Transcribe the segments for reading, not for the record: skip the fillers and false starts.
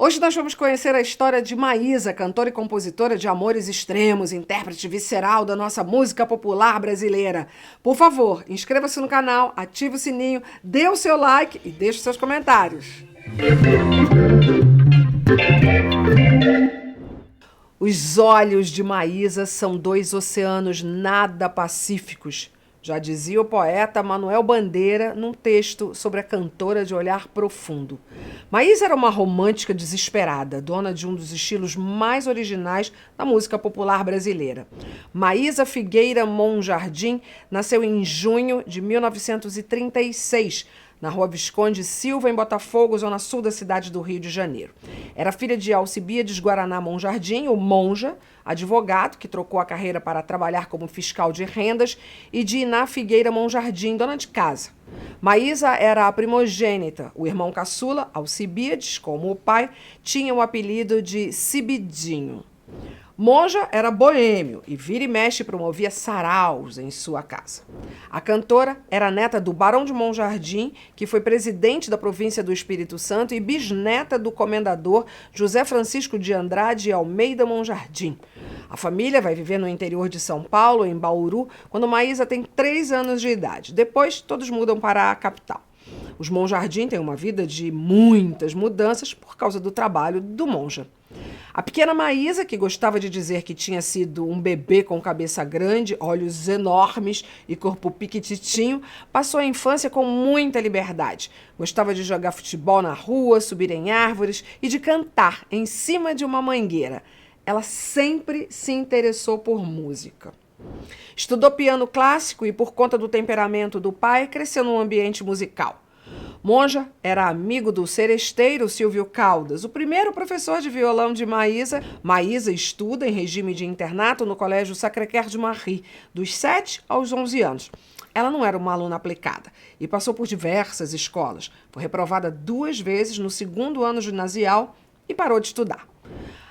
Hoje nós vamos conhecer a história de Maísa, cantora e compositora de Amores Extremos, intérprete visceral da nossa música popular brasileira. Por favor, inscreva-se no canal, ative o sininho, dê o seu like e deixe seus comentários. Os olhos de Maísa são dois oceanos nada pacíficos. Já dizia o poeta Manuel Bandeira num texto sobre a cantora de olhar profundo. Maísa era uma romântica desesperada, dona de um dos estilos mais originais da música popular brasileira. Maísa Figueira Monjardim nasceu em junho de 1936, na Rua Visconde Silva, em Botafogo, zona sul da cidade do Rio de Janeiro. Era filha de Alcibiades Guaraná Monjardim, o Monja, advogado, que trocou a carreira para trabalhar como fiscal de rendas, e de Iná Figueira Monjardim, dona de casa. Maísa era a primogênita. O irmão caçula, Alcibiades, como o pai, tinha o apelido de Cibidinho. Monja era boêmio e vira e mexe promovia saraus em sua casa. A cantora era neta do Barão de Monjardim, que foi presidente da província do Espírito Santo e bisneta do comendador José Francisco de Andrade e Almeida Monjardim. A família vai viver no interior de São Paulo, em Bauru, quando Maísa tem 3 anos de idade. Depois, todos mudam para a capital. Os Monjardim têm uma vida de muitas mudanças por causa do trabalho do Monja. A pequena Maísa, que gostava de dizer que tinha sido um bebê com cabeça grande, olhos enormes e corpo piquititinho, passou a infância com muita liberdade. Gostava de jogar futebol na rua, subir em árvores e de cantar em cima de uma mangueira. Ela sempre se interessou por música. Estudou piano clássico e, por conta do temperamento do pai, cresceu num ambiente musical. Monja era amigo do seresteiro Silvio Caldas, o primeiro professor de violão de Maísa. Maísa estuda em regime de internato no Colégio Sacré-Cœur de Marly, dos 7 aos 11 anos. Ela não era uma aluna aplicada e passou por diversas escolas. Foi reprovada 2 vezes no 2º ano ginasial e parou de estudar.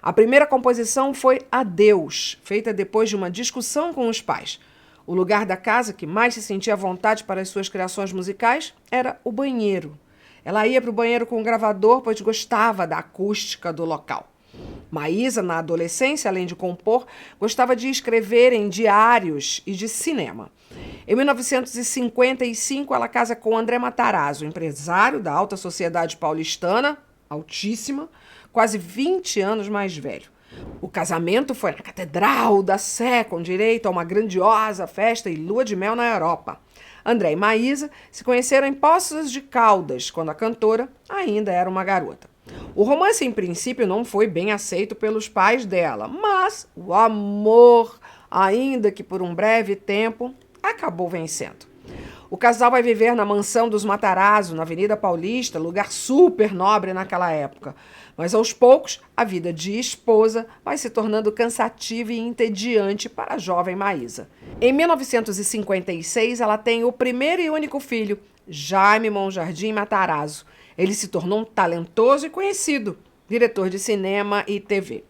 A primeira composição foi Adeus, feita depois de uma discussão com os pais. O lugar da casa que mais se sentia à vontade para as suas criações musicais era o banheiro. Ela ia para o banheiro com um gravador, pois gostava da acústica do local. Maísa, na adolescência, além de compor, gostava de escrever em diários e de cinema. Em 1955, ela casa com André Matarazzo, empresário da alta sociedade paulistana, altíssima, quase 20 anos mais velho. O casamento foi na Catedral da Sé, com direito a uma grandiosa festa e lua de mel na Europa. André e Maísa se conheceram em Poços de Caldas, quando a cantora ainda era uma garota. O romance, em princípio, não foi bem aceito pelos pais dela, mas o amor, ainda que por um breve tempo, acabou vencendo. O casal vai viver na mansão dos Matarazzo, na Avenida Paulista, lugar super nobre naquela época. Mas aos poucos, a vida de esposa vai se tornando cansativa e entediante para a jovem Maísa. Em 1956, ela tem o primeiro e único filho, Jaime Monjardim Matarazzo. Ele se tornou um talentoso e conhecido diretor de cinema e TV.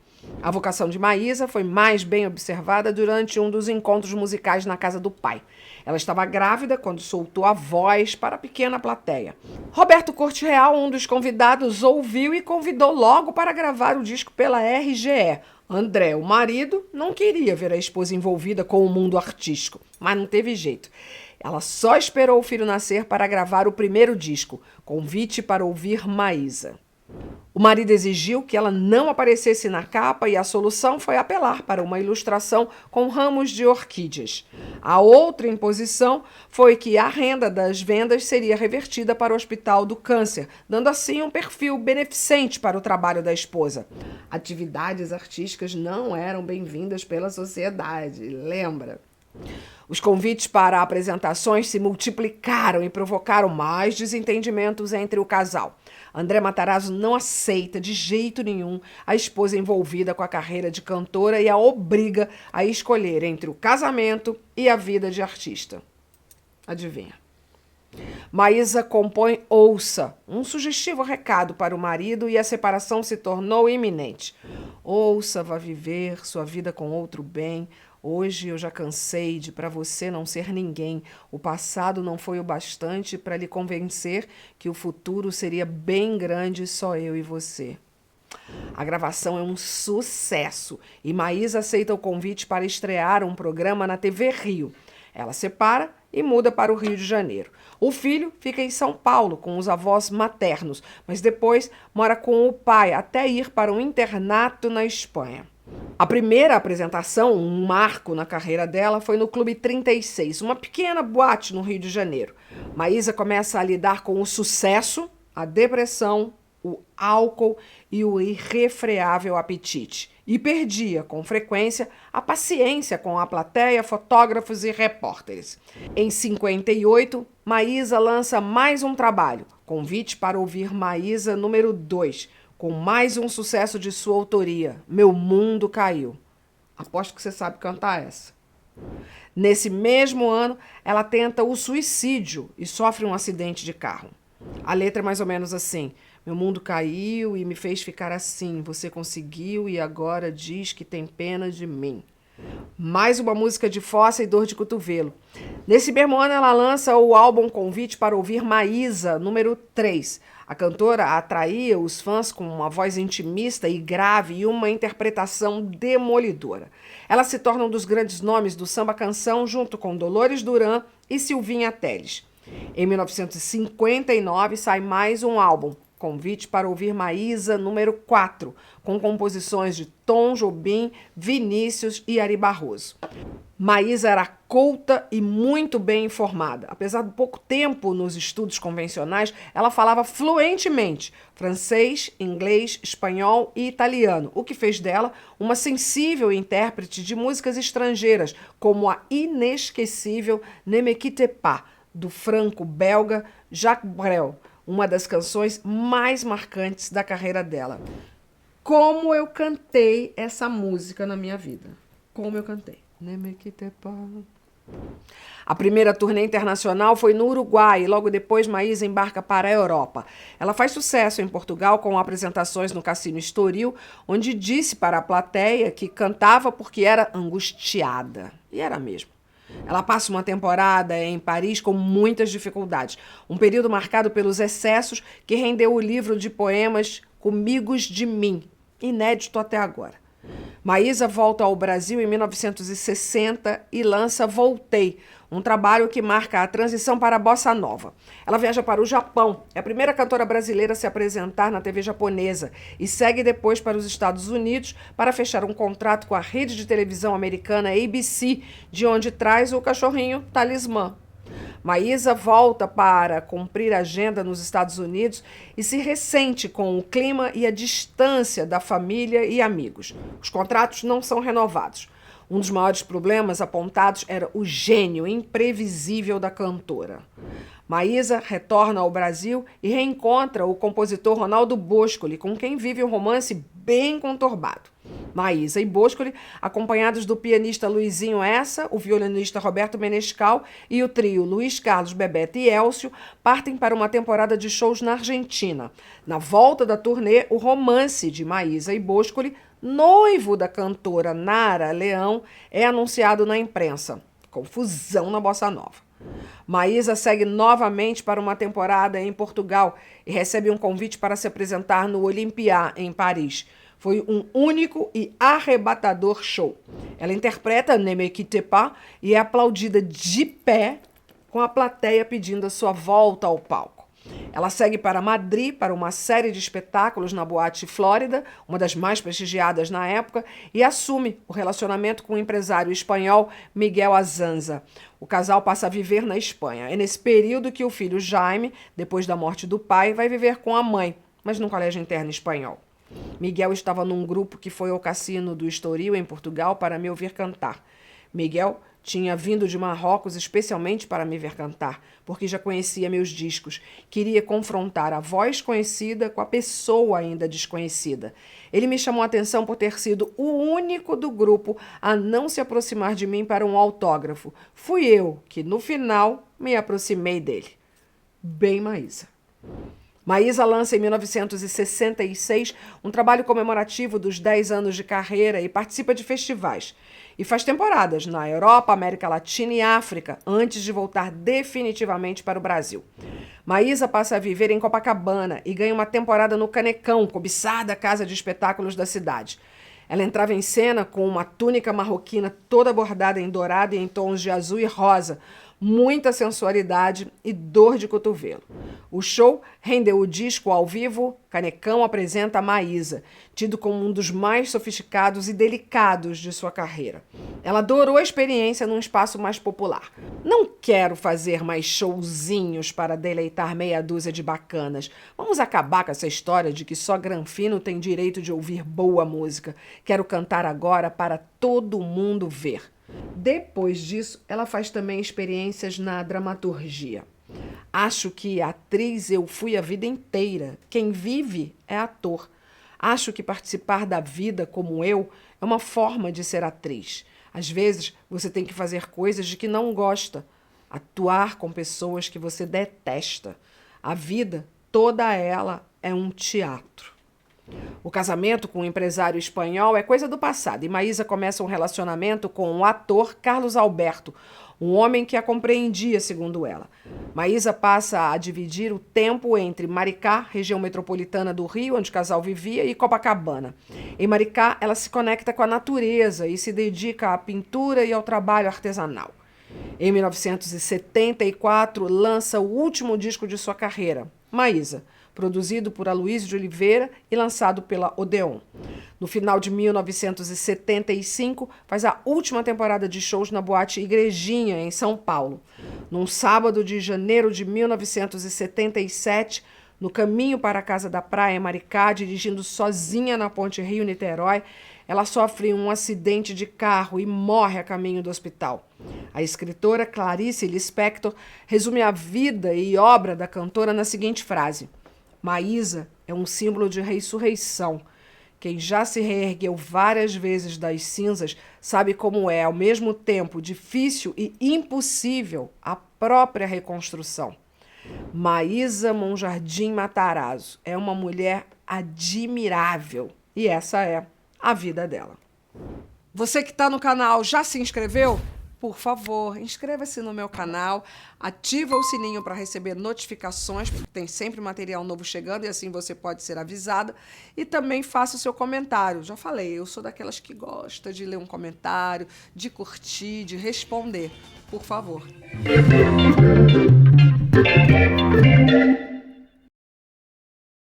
A vocação de Maísa foi mais bem observada durante um dos encontros musicais na casa do pai. Ela estava grávida quando soltou a voz para a pequena plateia. Roberto Corte Real, um dos convidados, ouviu e convidou logo para gravar o disco pela RGE. André, o marido, não queria ver a esposa envolvida com o mundo artístico, mas não teve jeito. Ela só esperou o filho nascer para gravar o primeiro disco, Convite para Ouvir Maísa. O marido exigiu que ela não aparecesse na capa e a solução foi apelar para uma ilustração com ramos de orquídeas. A outra imposição foi que a renda das vendas seria revertida para o Hospital do Câncer, dando assim um perfil beneficente para o trabalho da esposa. Atividades artísticas não eram bem-vindas pela sociedade, lembra? Os convites para apresentações se multiplicaram e provocaram mais desentendimentos entre o casal. André Matarazzo não aceita de jeito nenhum a esposa envolvida com a carreira de cantora e a obriga a escolher entre o casamento e a vida de artista. Adivinha? Maísa compõe Ouça, um sugestivo recado para o marido, e a separação se tornou iminente. Ouça, vá viver sua vida com outro bem. Hoje eu já cansei de para você não ser ninguém. O passado não foi o bastante para lhe convencer que o futuro seria bem grande só eu e você. A gravação é um sucesso e Maísa aceita o convite para estrear um programa na TV Rio. Ela separa e muda para o Rio de Janeiro. O filho fica em São Paulo com os avós maternos, mas depois mora com o pai até ir para um internato na Espanha. A primeira apresentação, um marco na carreira dela, foi no Clube 36, uma pequena boate no Rio de Janeiro. Maísa começa a lidar com o sucesso, a depressão, o álcool e o irrefreável apetite. E perdia, com frequência, a paciência com a plateia, fotógrafos e repórteres. Em 58, Maísa lança mais um trabalho, Convite para Ouvir Maísa número 2, com mais um sucesso de sua autoria, Meu Mundo Caiu. Aposto que você sabe cantar essa. Nesse mesmo ano, ela tenta o suicídio e sofre um acidente de carro. A letra é mais ou menos assim: meu mundo caiu e me fez ficar assim, você conseguiu e agora diz que tem pena de mim. Mais uma música de fossa e dor de cotovelo. Nesse mesmo ano, ela lança o álbum Convite para Ouvir Maísa, número 3. A cantora atraía os fãs com uma voz intimista e grave e uma interpretação demolidora. Ela se torna um dos grandes nomes do samba-canção, junto com Dolores Duran e Silvinha Telles. Em 1959, sai mais um álbum, Convite para Ouvir Maísa, número 4, com composições de Tom Jobim, Vinícius e Ari Barroso. Maísa era culta e muito bem informada. Apesar do pouco tempo nos estudos convencionais, ela falava fluentemente francês, inglês, espanhol e italiano, o que fez dela uma sensível intérprete de músicas estrangeiras, como a inesquecível Ne me quitte pas, do franco-belga Jacques Brel, uma das canções mais marcantes da carreira dela. Como eu cantei essa música na minha vida. Como eu cantei. Ne me quitte pas. A primeira turnê internacional foi no Uruguai e logo depois Maísa embarca para a Europa. Ela faz sucesso em Portugal com apresentações no Cassino Estoril, onde disse para a plateia que cantava porque era angustiada. E era mesmo. Ela passa uma temporada em Paris com muitas dificuldades, um período marcado pelos excessos que rendeu o livro de poemas Comigos de Mim, inédito até agora. Maísa volta ao Brasil em 1960 e lança Voltei, um trabalho que marca a transição para a bossa nova. Ela viaja para o Japão, é a primeira cantora brasileira a se apresentar na TV japonesa e segue depois para os Estados Unidos para fechar um contrato com a rede de televisão americana ABC, de onde traz o cachorrinho Talismã. Maísa volta para cumprir a agenda nos Estados Unidos e se ressente com o clima e a distância da família e amigos. Os contratos não são renovados. Um dos maiores problemas apontados era o gênio imprevisível da cantora. Maísa retorna ao Brasil e reencontra o compositor Ronaldo Boscoli, com quem vive um romance bem conturbado. Maísa e Boscoli, acompanhados do pianista Luizinho Essa, o violinista Roberto Menescal e o trio Luiz Carlos, Bebeto e Elcio, partem para uma temporada de shows na Argentina. Na volta da turnê, o romance de Maísa e Boscoli, noivo da cantora Nara Leão, é anunciado na imprensa. Confusão na bossa nova. Maísa segue novamente para uma temporada em Portugal e recebe um convite para se apresentar no Olympia, em Paris. Foi um único e arrebatador show. Ela interpreta Ne me quitte pas e é aplaudida de pé, com a plateia pedindo a sua volta ao palco. Ela segue para Madrid para uma série de espetáculos na Boate Flórida, uma das mais prestigiadas na época, e assume o relacionamento com o empresário espanhol Miguel Azanza. O casal passa a viver na Espanha. É nesse período que o filho Jaime, depois da morte do pai, vai viver com a mãe, mas num colégio interno espanhol. Miguel estava num grupo que foi ao Cassino do Estoril, em Portugal, para me ouvir cantar. Miguel tinha vindo de Marrocos especialmente para me ver cantar, porque já conhecia meus discos. Queria confrontar a voz conhecida com a pessoa ainda desconhecida. Ele me chamou a atenção por ter sido o único do grupo a não se aproximar de mim para um autógrafo. Fui eu que, no final, me aproximei dele. Bem Maísa. Maísa lança em 1966 um trabalho comemorativo dos 10 anos de carreira e participa de festivais. E faz temporadas na Europa, América Latina e África, antes de voltar definitivamente para o Brasil. Maísa passa a viver em Copacabana e ganha uma temporada no Canecão, cobiçada casa de espetáculos da cidade. Ela entrava em cena com uma túnica marroquina toda bordada em dourado e em tons de azul e rosa, muita sensualidade e dor de cotovelo. O show rendeu o disco ao vivo Canecão apresenta Maísa, tido como um dos mais sofisticados e delicados de sua carreira. Ela adorou a experiência num espaço mais popular. Não quero fazer mais showzinhos para deleitar meia dúzia de bacanas. Vamos acabar com essa história de que só granfino tem direito de ouvir boa música. Quero cantar agora para todo mundo ver. Depois disso, ela faz também experiências na dramaturgia. Acho que atriz eu fui a vida inteira. Quem vive é ator. Acho que participar da vida como eu é uma forma de ser atriz. Às vezes, você tem que fazer coisas de que não gosta. Atuar com pessoas que você detesta. A vida, toda ela, é um teatro. O casamento com um empresário espanhol é coisa do passado e Maísa começa um relacionamento com o ator Carlos Alberto, um homem que a compreendia, segundo ela. Maísa passa a dividir o tempo entre Maricá, região metropolitana do Rio, onde o casal vivia, e Copacabana. Em Maricá, ela se conecta com a natureza e se dedica à pintura e ao trabalho artesanal. Em 1974, lança o último disco de sua carreira, Maísa, produzido por Aloysio de Oliveira e lançado pela Odeon. No final de 1975, faz a última temporada de shows na Boate Igrejinha, em São Paulo. Num sábado de janeiro de 1977, no caminho para a casa da praia em Maricá, dirigindo sozinha na ponte Rio-Niterói, ela sofre um acidente de carro e morre a caminho do hospital. A escritora Clarice Lispector resume a vida e obra da cantora na seguinte frase: Maísa é um símbolo de ressurreição. Quem já se reergueu várias vezes das cinzas sabe como é, ao mesmo tempo, difícil e impossível a própria reconstrução. Maísa Monjardim Matarazzo é uma mulher admirável e essa é a vida dela. Você que está no canal já se inscreveu? Por favor, inscreva-se no meu canal, ativa o sininho para receber notificações, porque tem sempre material novo chegando e assim você pode ser avisada. E também faça o seu comentário. Já falei, eu sou daquelas que gosta de ler um comentário, de curtir, de responder. Por favor.